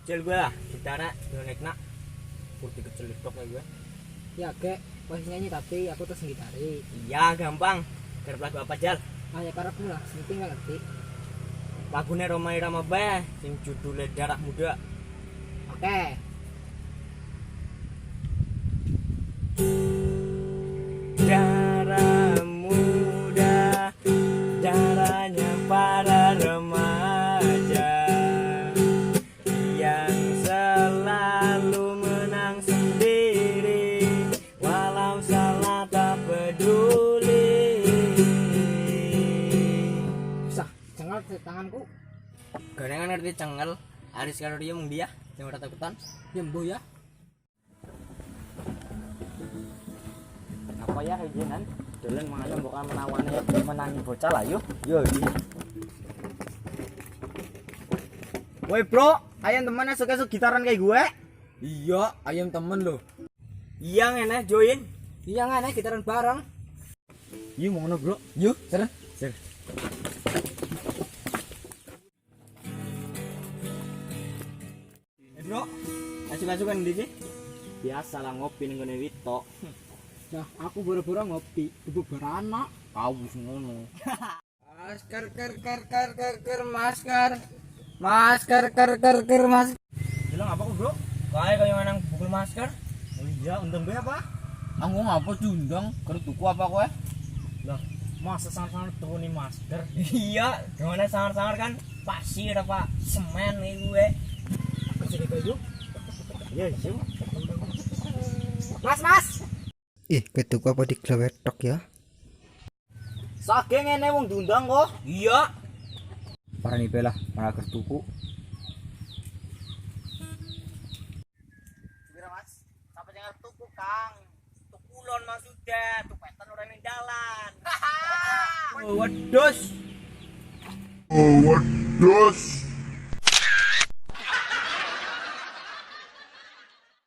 kecil gue lah, gitara naik nak putih kecil tok gue. Ya kek, pas nyanyi tapi aku terus gitari. Iya gampang. Garap lagu apa Jal? Ah ya karepmu lah, penting gak ngerti. Lagune Rhoma Irama bae sing judulnya Darah Muda. Oke. Darah muda, darahnya para remaja yang selalu menang sendiri, walau salah tak peduli. Susah, cengal tanganku. Gorengan ngerti cengel, Aris karo dia mung dia, yang ora takutan. Nyembuh ya. Apa ya izinan? Dolen mangane mbok menawane menangi bocah lah yuk. Yo iki. Woi bro, ayam temennya suka-suka gitaran kayak gue? Iya, ayam temen loh. Iya ngene join. Iya ngene gitaran bareng. Yuk mau ngono bro. Yuk, seren. Bro, asukan kan ndi sih? Biasa lah ngopi ning ngene Wito. Nah, aku boro-boro ngopi, ibu beranak. Kau wis ngono. Masker masker. Masker masker. Bilang apa kok, Bro? Kayak nang bukul masker. Oh iya, untung gue apa? Aku ngapa diundang? Keur tuku apa kowe? Lah, masa sangar-sangar turuni masker? Iya, gimana sangar-sangar kan pasir apa semen nih gue. Kasih kayu. Iya, sih. Mas. Ih, ketuku apa diglewetok ya? Saking ngene wong diundang kok. Iya. Parani belah, malah keur tuku. Kira Mas, sampai jangan tuku Kang. Tukulon maksudnya, tupetan orang yang jalan. Wedhus. Wedhus.